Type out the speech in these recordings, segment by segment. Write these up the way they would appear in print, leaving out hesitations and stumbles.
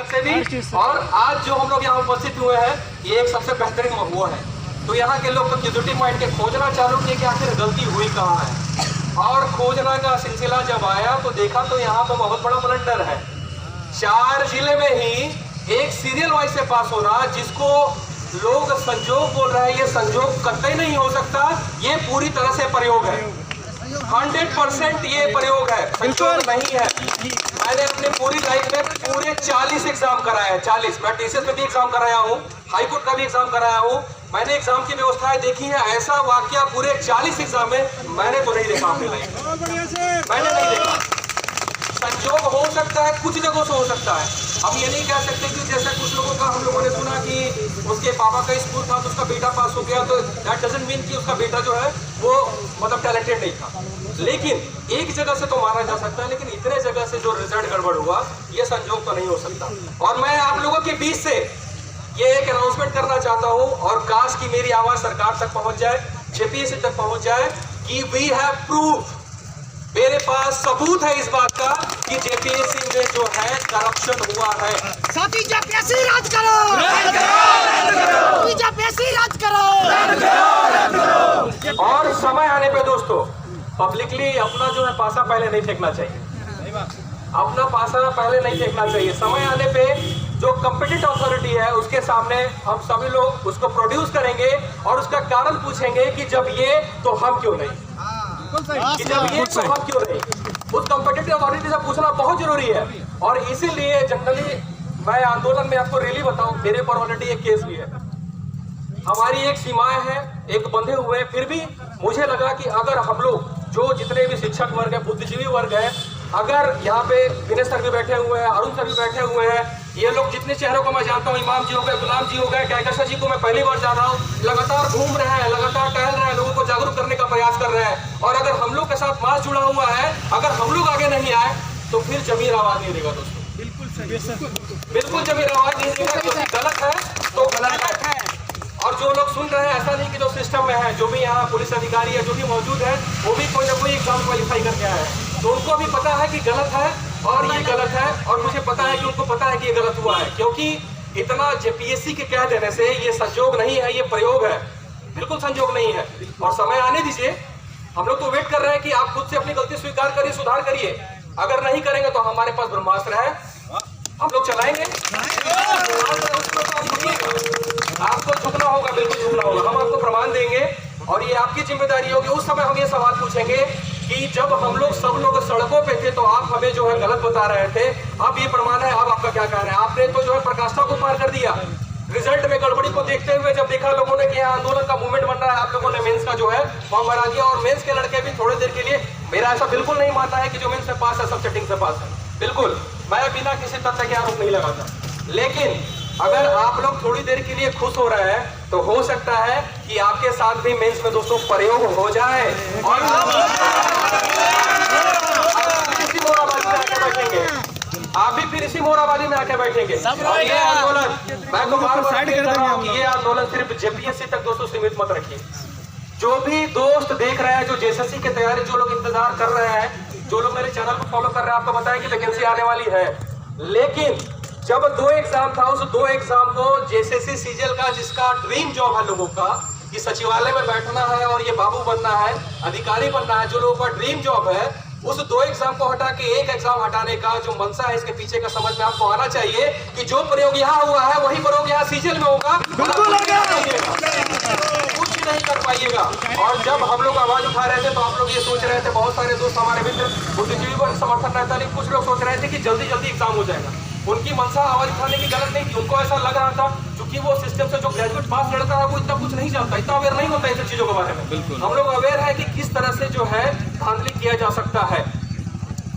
से भी। और आज जो हम लोग यहाँ उपस्थित हुए हैं, ये एक सबसे बेहतरीन महुआ है। तो यहाँ के लोग पॉजिटिव माइंड के खोजना चालू किए कि आखिर गलती हुई कहाँ है। और खोजना का सिलसिला जब आया तो देखा तो यहाँ तो बहुत बड़ा ब्लंडर है। 4 जिले में ही एक सीरियल वाइज से पास हो रहा, जिसको लोग संजोग बोल रहे हैं। ये संजोग कतई नहीं हो सकता, ये पूरी तरह से प्रयोग है। 100% ये प्रयोग है, संजोग नहीं है। मैंने अपने पूरी लाइफ में पूरे 40 एग्जाम कराया है। 40 मैं टीसीएस में भी एग्जाम कराया हूँ, हाईकोर्ट का भी एग्जाम कराया हूँ। मैंने एग्जाम की व्यवस्थाएं देखी है। ऐसा वाकया पूरे 40 एग्जाम में मैंने तो नहीं देखा अपनी लाइफ में, मैंने नहीं देखा। संजोग हो सकता है, कुछ जगहों से हो सकता है। हम ये नहीं कह सकते कि जैसे कुछ लोगों का हम लोगों ने सुना कि उसके पापा का स्कूल था तो उसका बेटा पास हो गया, तो दैट डजंट मीन कि उसका बेटा जो है वो मतलब टैलेंटेड नहीं था। लेकिन एक जगह से तो माना जा सकता है, लेकिन इतने जगह से जो रिजल्ट गड़बड़ हुआ, ये संजोग तो नहीं हो सकता। और मैं आप लोगों के बीच से ये एक अनाउंसमेंट करना चाहता हूँ, और काश की मेरी आवाज सरकार तक पहुंच जाए, जेपीएससी तक पहुंच जाए कि वी हैव प्रूफ, मेरे पास सबूत है इस बात का कि जेपीएससी में जो है करप्शन हुआ है। साथी जेपीएससी राज करो, जेपीएससी राज करो। और समय आने पे दोस्तों पब्लिकली अपना जो है पासा पहले नहीं फेंकना चाहिए, अपना पासा पहले नहीं फेंकना चाहिए। समय आने पे जो कॉम्पिटेंट अथॉरिटी है उसके सामने हम सभी लोग उसको प्रोड्यूस करेंगे और उसका कारण पूछेंगे कि जब ये तो हम क्यों नहीं, कि जब ये तो हम क्यों नहीं। उस कॉम्पिटेंट अथॉरिटी से पूछना बहुत जरूरी है। और इसीलिए जनरली मैं आंदोलन में आपको रियली बताऊं, मेरे पर ऑलरेडी एक केस भी है, हमारी एक सीमाएं हैं, एक बंधे हुए। फिर भी मुझे लगा कि अगर हम लोग जो जितने भी शिक्षक वर्ग है, बुद्धिजीवी वर्ग है, अगर यहाँ पे विनय सर भी बैठे हुए हैं, अरुण सर भी बैठे हुए हैं, ये लोग जितने चेहरों को मैं जानता हूँ, इमाम जी हो गए, गुलाम जी हो गए, कैकशा जी को मैं पहली बार जान रहा हूँ, लगातार घूम रहे हैं, लगातार टहल रहे हैं, लोगों को जागरूक करने का प्रयास कर रहे हैं। और अगर हम लोग के साथ मास जुड़ा हुआ है, अगर हम लोग आगे नहीं आए तो फिर जमीर आवाज नहीं देगा दोस्तों, बिल्कुल जमीर आवाज नहीं देगा। क्योंकि गलत है तो गलत है। और जो लोग सुन रहे हैं, ऐसा नहीं कि जो सिस्टम में है, जो भी यहाँ पुलिस अधिकारी है, जो भी मौजूद है, वो भी कोई ना कोई एग्जाम क्वालिफाई करके आया है, तो उनको भी पता है कि गलत है और ये गलत है। और मुझे पता है कि उनको पता है कि ये गलत हुआ है, क्योंकि इतना जेपीएससी के कह देने से ये संजोग नहीं है, ये प्रयोग है, बिल्कुल संजोग नहीं है। और समय आने दीजिए, हम लोग तो वेट कर रहे हैं कि आप खुद से अपनी गलती स्वीकार करिए, सुधार करिए। अगर नहीं करेंगे तो हमारे पास ब्रह्मास्त्र है, हम लोग चलाएंगे। आपको झुकना होगा, बिल्कुल झुकना होगा, हम आपको प्रमाण देंगे और ये आपकी जिम्मेदारी होगी। उस समय हम ये सवाल पूछेंगे कि जब हम लोग सब लोग सड़कों पे थे तो आप हमें जो है गलत बता रहे थे, अब ये प्रमाण है, अब आपका क्या कहना है। आपने तो जो है प्रकाष्ठा को पार कर दिया। रिजल्ट में गड़बड़ी को देखते हुए जब देखा लोगों ने कि यहाँ आंदोलन का मूवमेंट बन रहा है, आप लोगों ने मेंस का जो है फॉर्म भरा दिया। और मेंस के लड़के भी थोड़ी देर के लिए, मेरा ऐसा बिल्कुल नहीं मानना है कि जो मेंस में पास है सब सेटिंग से पास है, बिल्कुल मैं बिना किसी तथ्य के आरोप नहीं लगाता। लेकिन अगर आप लोग थोड़ी देर के लिए खुश हो रहे हैं तो हो सकता है कि आपके साथ भी मेंस में दोस्तों प्रयोग हो जाए और आप भी फिर इसी मोराबादी में आके बैठेंगे। और ये आंदोलन मैं तो बार-बार कह रहा हूं कि ये आंदोलन सिर्फ जेपीएससी तक दोस्तों सीमित मत रखिए। जो भी दोस्त देख रहे हैं, जो जेएसएससी की तैयारी, जो लोग इंतजार कर रहे हैं, जो लोग मेरे चैनल को फॉलो कर रहे हैं, आपको बताया कि वैकेंसी आने वाली है। लेकिन जब 2 एग्जाम था, उस 2 एग्जाम को जेएसएससी सीजीएल का, जिसका ड्रीम जॉब है लोगों का कि सचिवालय में बैठना है और ये बाबू बनना है, अधिकारी बनना है, जो लोगों का ड्रीम जॉब है, उस 2 एग्जाम को हटा के 1 एग्जाम हटाने का जो मंशा है, इसके पीछे का समझ में आपको आना चाहिए कि जो प्रयोग यहाँ हुआ है वही प्रयोग यहाँ सीजीएल में होगा, कुछ नहीं कर पाइएगा। और जब हम लोग आवाज उठा रहे थे तो आप लोग ये सोच रहे थे, बहुत सारे दोस्त हमारे मित्र बुद्धिजीवी को समर्थन रहता, लेकिन कुछ लोग सोच रहे थे कि जल्दी जल्दी एग्जाम हो जाएगा। उनकी मंशा आवाज उठाने की गलत नहीं थी, उनको ऐसा लग रहा था क्योंकि वो सिस्टम से जो ग्रेजुएट पास लड़का है वो इतना कुछ नहीं जानता, इतना अवेयर नहीं होता इन सब चीजों के बारे में। हम लोग अवेयर है कि किस तरह से जो है धांधली किया जा सकता है,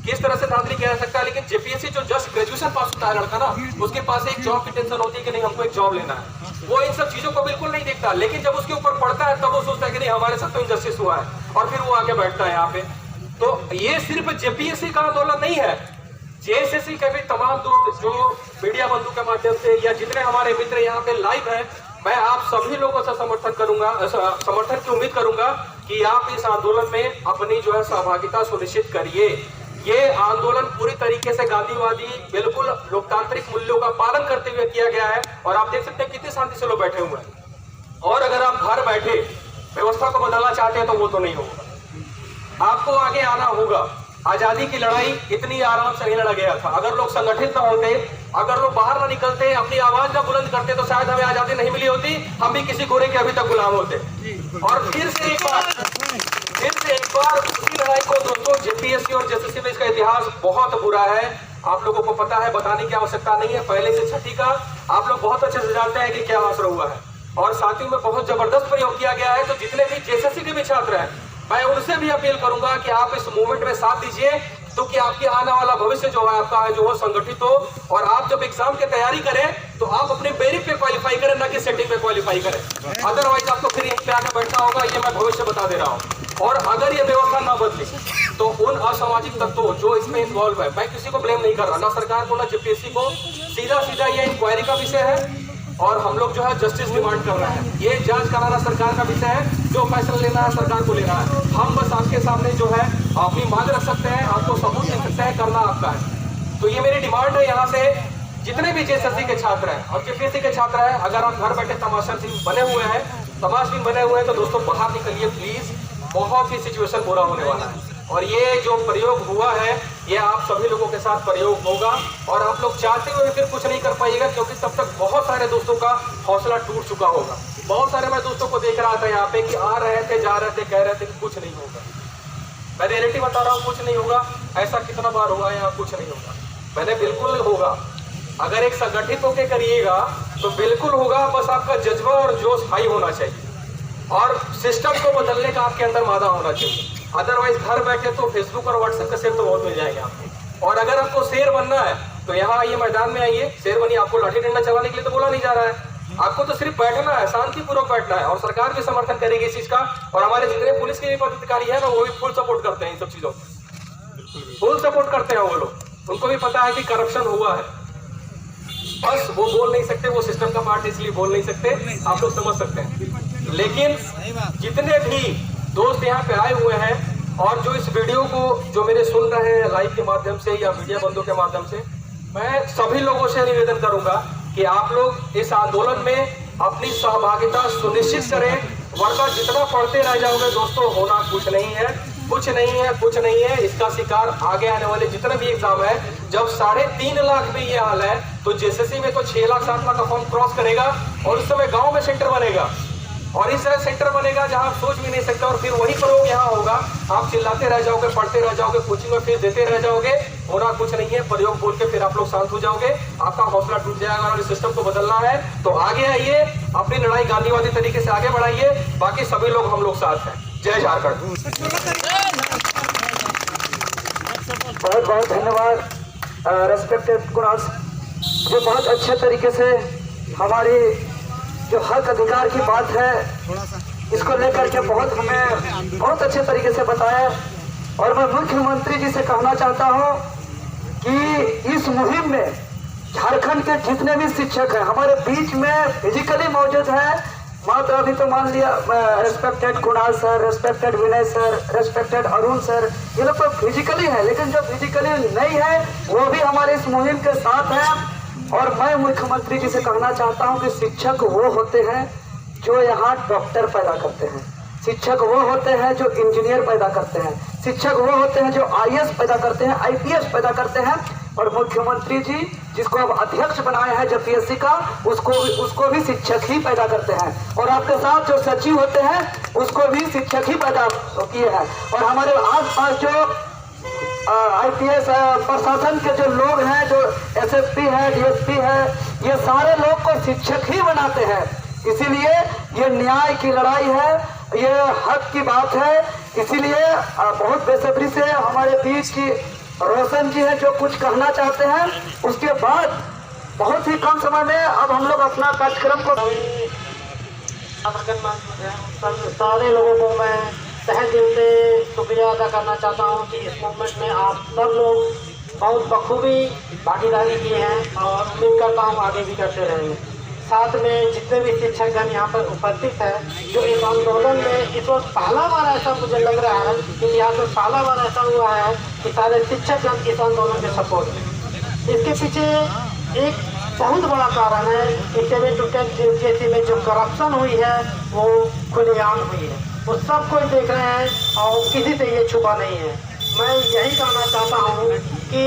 किस तरह से धांधली किया जा सकता है। लेकिन जेपीएससी जो जस्ट ग्रेजुएशन पास होता है लड़का ना, उसके पास एक जॉब की टेंशन होती है कि नहीं हमको एक जॉब लेना है, वो इन सब चीजों को बिल्कुल नहीं देखता। लेकिन जब उसके ऊपर पड़ता है तब वो सोचता है कि नहीं हमारे साथ तो इंजस्टिस हुआ है, और फिर वो आके बैठता है यहाँ पे। तो ये सिर्फ जेपीएससी का आंदोलन नहीं है, जेएसएससी के भी तमाम दोस्त जो मीडिया बंधु के माध्यम से या जितने हमारे मित्र यहाँ पे लाइव हैं, मैं आप सभी लोगों से समर्थन की उम्मीद करूंगा कि आप इस आंदोलन में अपनी जो है सहभागिता सुनिश्चित करिए। ये आंदोलन पूरी तरीके से गांधीवादी बिल्कुल लोकतांत्रिक मूल्यों का पालन करते हुए किया गया है। और आप देख सकते हैं कितनी शांति से लोग बैठे हुए हैं। और अगर आप घर बैठे व्यवस्था को बदलना चाहते हैं तो वो तो नहीं होगा, आपको आगे आना होगा। आजादी की लड़ाई इतनी आराम से नहीं लड़ा गया था। अगर लोग संगठित ना होते, अगर लोग बाहर ना निकलते, अपनी आवाज ना बुलंद करते तो शायद हमें आजादी नहीं मिली होती, हम भी किसी गोरे के अभी तक गुलाम होते। और फिर से एक बार उसी लड़ाई को दोस्तों, जेपीएससी और जेएसएससी में इसका इतिहास बहुत बुरा है, आप लोगों को पता है, बताने की आवश्यकता नहीं है। पहले से छठी का आप लोग बहुत अच्छे से जानते हैं कि क्या असर हुआ है और साथियों में बहुत जबरदस्त प्रयोग किया गया है। तो जितने भी जेएसएससी के भी छात्र हैं, मैं उनसे भी अपील करूंगा कि आप इस मूवमेंट में साथ दीजिए, तो कि आपके आने वाला भविष्य जो है आपका है जो वो संगठित हो। और आप जब एग्जाम की तैयारी करें तो आप अपने मेरिट पे क्वालिफाई करें, ना कि सेटिंग पे क्वालिफाई करें। अदरवाइज आपको फिर यहीं पे आके बैठना होगा, ये मैं भविष्य बता दे रहा हूँ। और अगर ये व्यवस्था ना बदली तो उन असामाजिक तत्वों जो इसमें इन्वॉल्व है, मैं किसी को ब्लेम नहीं कर रहा, ना सरकार को ना जेपीएससी को, सीधा ये इंक्वायरी का विषय है और हम लोग जो है जस्टिस डिमांड कर रहे हैं। ये जांच कराना सरकार का विषय है, जो फैसला लेना है सरकार को लेना है। हम बस आपके सामने जो है अपनी मांग रख सकते हैं, आपको सबूत दे सकते हैं, करना आपका है। तो ये मेरी डिमांड है यहाँ से जितने भी जेएसएससी के छात्र हैं और जेपीएससी के छात्र हैं, अगर आप घर बैठे तमाशाबीन बने हुए हैं तो दोस्तों बाहर निकलिए प्लीज, बहुत ही सिचुएशन बुरा होने वाला है। और ये जो प्रयोग हुआ है ये आप सभी लोगों के साथ प्रयोग होगा और आप लोग चाहते हुए फिर कुछ नहीं कर पाइएगा, क्योंकि तब तक बहुत सारे दोस्तों का हौसला टूट चुका होगा। बहुत सारे मैं दोस्तों को देख रहा था यहाँ पे कि आ रहे थे, जा रहे थे, कह रहे थे कि कुछ नहीं होगा। मैं रियलिटी बता रहा हूँ, कुछ नहीं होगा। ऐसा कितना बार हुआ यहाँ, कुछ नहीं होगा। मैंने बिल्कुल होगा, अगर एक संगठित होकर करिएगा तो बिल्कुल होगा। बस आपका जज्बा और जोश हाई होना चाहिए और सिस्टम को बदलने का आपके अंदर मादा होना चाहिए। अदरवाइज घर बैठे तो फेसबुक और व्हाट्सएप का शेर तो बहुत मिल जाएंगे आपको। और अगर आपको शेर बनना है तो यहाँ आइए, मैदान में आइए, शेर बनिए। आपको लाठी डंडा चलाने के लिए तो बोला नहीं जा रहा है, आपको तो सिर्फ बैठना है, शांतिपूर्वक बैठना है। और सरकार भी समर्थन करेगी इस चीज का। और हमारे जितने पुलिस के भी पदाधिकारी है ना, वो भी फुल सपोर्ट करते हैं, इन सब चीजों फुल सपोर्ट करते हैं वो लोग। उनको भी पता है कि करप्शन हुआ है, बस वो बोल नहीं सकते, वो सिस्टम का पार्ट इसलिए बोल नहीं सकते, आप लोग समझ सकते हैं। लेकिन जितने भी दोस्त यहाँ पे आए हुए हैं और जो इस वीडियो को जो मेरे सुन रहे हैं लाइव के माध्यम से या मीडिया बंधुओं के माध्यम से, मैं सभी लोगों से निवेदन करूंगा कि आप लोग इस आंदोलन में अपनी सहभागिता सुनिश्चित करें, वरना जितना पढ़ते रह जाओगे दोस्तों, होना कुछ नहीं है, कुछ नहीं है। इसका शिकार आगे आने वाले जितने भी एग्जाम है, जब 3.5 लाख में ये हाल है तो जेएसएससी में तो 6 लाख 7 लाख का फॉर्म क्रॉस करेगा और उस समय गांव में सेंटर बनेगा और इस तरह सेंटर बनेगा जहां आप सोच भी नहीं सकते। और फिर वही प्रयोग यहाँ होगा, आप चिल्लाते रह जाओगे, पढ़ते रह जाओगे, कोचिंग में फीस देते रह जाओगे, होना कुछ नहीं है। प्रयोग बोल के फिर आप लोग शांत हो जाओगे, आपका हौसला टूट जाएगा। और इस सिस्टम को बदलना है तो आगे आइए, अपनी लड़ाई गांधीवादी तरीके से आगे बढ़ाइए। बाकी सभी लोग हम लोग साथ हैं। जय झारखंड। बहुत बहुत धन्यवाद रेस्पेक्टेड कुणाल, जो बहुत अच्छे तरीके से हमारी जो हक अधिकार की बात है इसको लेकर के हमें बहुत अच्छे तरीके से बताया। और मैं मुख्यमंत्री जी से कहना चाहता हूं कि इस मुहिम में झारखंड के जितने भी शिक्षक हैं हमारे बीच में फिजिकली मौजूद हैं, मात्र अभी तो मान लिया रेस्पेक्टेड कुणाल सर, रेस्पेक्टेड विनय सर, रेस्पेक्टेड अरुण सर, ये लोग तो फिजिकली है, लेकिन जो फिजिकली नहीं है वो भी हमारे इस मुहिम के साथ है। और मैं मुख्यमंत्री जी से कहना चाहता हूं कि शिक्षक वो होते हैं जो यहाँ डॉक्टर पैदा करते हैं, शिक्षक वो होते हैं जो इंजीनियर पैदा करते हैं, शिक्षक वो होते हैं जो आईएएस पैदा करते हैं, आईपीएस पैदा करते हैं। और मुख्यमंत्री जी जिसको अब अध्यक्ष बनाए हैं जेपीएससी का, उसको भी शिक्षक ही पैदा करते हैं। और आपके साथ जो सचिव होते हैं उसको भी शिक्षक ही पैदा किए हैं। और हमारे आसपास जो आईपीएस प्रशासन के जो लोग हैं, जो एसएसपी है, डीएसपी है, ये सारे लोग को शिक्षक ही बनाते हैं। इसीलिए ये न्याय की लड़ाई है, ये हक की बात है। इसीलिए बहुत बेसब्री से हमारे बीच की रोशन जी है जो कुछ कहना चाहते हैं, उसके बाद बहुत ही कम समय में अब हम लोग अपना कार्यक्रम को सारे लोगों को मैं तहे दिल से शुक्रिया अदा करना चाहता हूं कि इस मूवमेंट में आप सब लोग बहुत बखूबी भागीदारी की हैं और उम्मीद करता हूं आगे भी करते रहेंगे। साथ में जितने भी शिक्षकगण यहाँ पर उपस्थित हैं, जो इस आंदोलन में इस वक्त पहला बार ऐसा मुझे लग रहा है कि इतिहास में पहला बार ऐसा हुआ है कि सारे शिक्षकगण इस आंदोलन के सपोर्ट में। इसके पीछे एक बहुत बड़ा कारण है कि 7 to 10 यूपीएससी में जो करप्शन हुई है वो खुलेआम हुई है, वो सब कोई देख रहे हैं और किसी से ये छुपा नहीं है। मैं यही कहना चाहता हूँ कि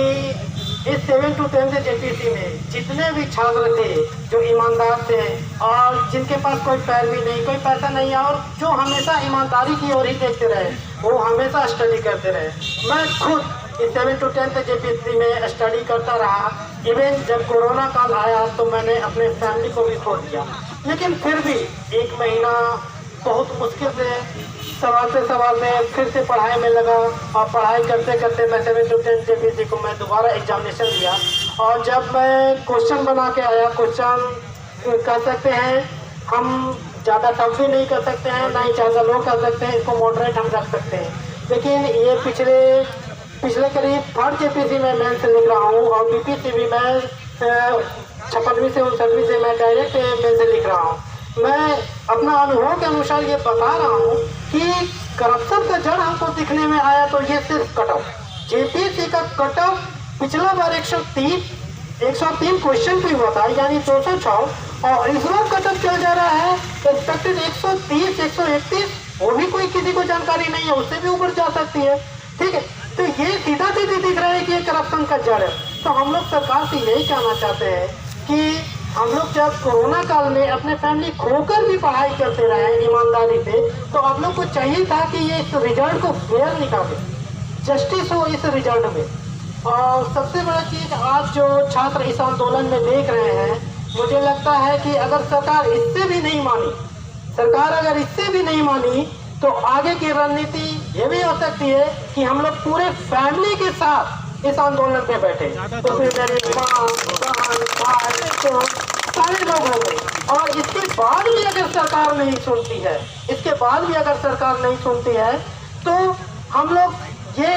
इस 7 to 10 जेपीसी में जितने भी छात्र थे जो ईमानदार थे और जिनके पास कोई पैरवी नहीं, कोई पैसा नहीं और जो हमेशा ईमानदारी की ओर ही देखते रहे, वो हमेशा स्टडी करते रहे। मैं खुद इस 7 to 10 जेपीसी में स्टडी करता रहा। इवन जब कोरोना काल आया तो मैंने अपने फैमिली को भी खो दिया, लेकिन फिर भी 1 महीना बहुत मुश्किल से सवाल पे सवाल में फिर से पढ़ाई में लगा और पढ़ाई करते करते मैं 7 to 10 जेपीसी को मैं दोबारा एग्जामिनेशन दिया। और जब मैं क्वेश्चन बना के आया, क्वेश्चन कह सकते हैं हम ज़्यादा टफ भी नहीं कर सकते हैं, ना ही ज़्यादा लो कर सकते हैं, इसको मॉडरेट हम रख सकते हैं। लेकिन ये पिछले करीब 3rd जेपीसी में मेंस लिख रहा हूँ और बीपीसी भी मैं 56वीं से 59वीं से मैं डायरेक्ट मेंस लिख रहा हूँ। मैं अपना अनुभव के अनुसार ये बता रहा हूँ कि करप्शन का जड़ हमको दिखने में आया तो ये सिर्फ कट ऑफ, जेपीसी का कट ऑफ पिछला बार 103 क्वेश्चन पे हुआ था, यानी 206, और इस बार कट ऑफ चल जा रहा है एक्सपेक्टेड 130, 131, वो भी कोई किसी को जानकारी नहीं है, उससे भी ऊपर जा सकती है। ठीक है, तो ये सीधा सीधी दिख रहा है कि ये करप्शन का जड़ है। तो हम लोग सरकार से यही कहना चाहते हैं कि हम लोग जब कोरोना काल में अपने फैमिली खोकर भी पढ़ाई करते रहे ईमानदारी से, तो आप लोग को चाहिए था कि ये इस रिजल्ट को फेयर निकाले, जस्टिस हो इस रिजल्ट में। और सबसे बड़ा चीज़ आज जो छात्र इस आंदोलन में देख रहे हैं, मुझे लगता है कि अगर सरकार इससे भी नहीं मानी, तो आगे की रणनीति ये भी हो सकती है कि हम लोग पूरे फैमिली के साथ इस आंदोलन पे बैठे, तो फिर मेरे माँ, बहन, भाई तो सारे लोग हो गए। और इसके बाद भी अगर सरकार नहीं सुनती है, तो हम लोग ये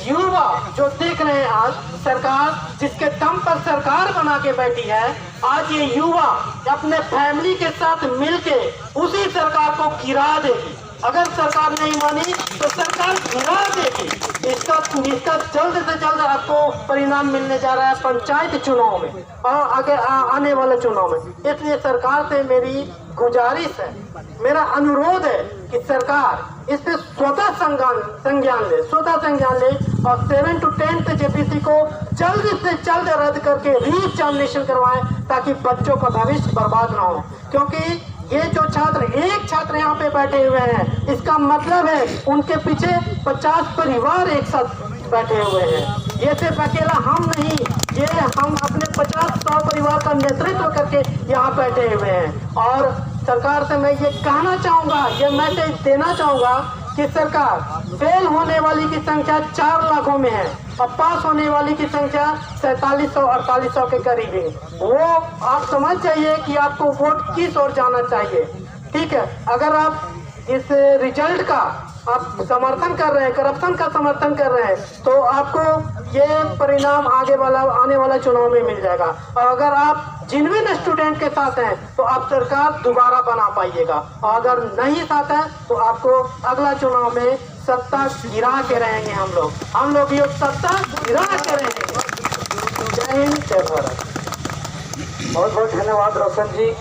युवा जो देख रहे हैं, आज सरकार जिसके दम पर सरकार बना के बैठी है, आज ये युवा अपने फैमिली के साथ मिलके उसी सरकार को गिरा देगी। अगर सरकार नहीं मानी तो सरकार गिरा देगी। इसका जल्द से जल्द आपको परिणाम मिलने जा रहा है पंचायत चुनाव में और आगे आने वाले चुनाव में। इसलिए सरकार से मेरी गुजारिश है, मेरा अनुरोध है कि सरकार इस पे स्वतः संज्ञान ले और 7 to 10 जेपीसी को जल्द से जल्द रद्द करके री एग्जामिनेशन करवाएं, ताकि बच्चों का भविष्य बर्बाद ना हो। क्योंकि ये जो एक छात्र यहाँ पे बैठे हुए हैं, इसका मतलब है उनके पीछे 50 परिवार एक साथ बैठे हुए हैं। ये सिर्फ अकेला हम नहीं, ये हम अपने 50-100 परिवार का नेतृत्व करके यहाँ बैठे हुए हैं। और सरकार से मैं ये कहना चाहूँगा, ये मैसेज देना चाहूँगा कि सरकार, फेल होने वाली की संख्या 4 लाखों में है और पास होने वाली की संख्या 4700-4800 के करीब है। वो आप समझ जाइए कि आपको वोट किस ओर जाना चाहिए। ठीक है, अगर आप इस रिजल्ट का आप समर्थन कर रहे हैं, करप्शन का समर्थन कर रहे हैं, तो आपको ये परिणाम आने वाला चुनाव में मिल जाएगा। और अगर आप जिनविन स्टूडेंट के साथ हैं तो आप सरकार दोबारा बना पाइएगा, और अगर नहीं साथ है तो आपको अगला चुनाव में सत्ता गिरा के रहेंगे। हम लोग ये सत्ता गिरा के रहेंगे। जय हिंद, जय भारत। बहुत बहुत धन्यवाद रोशन जी।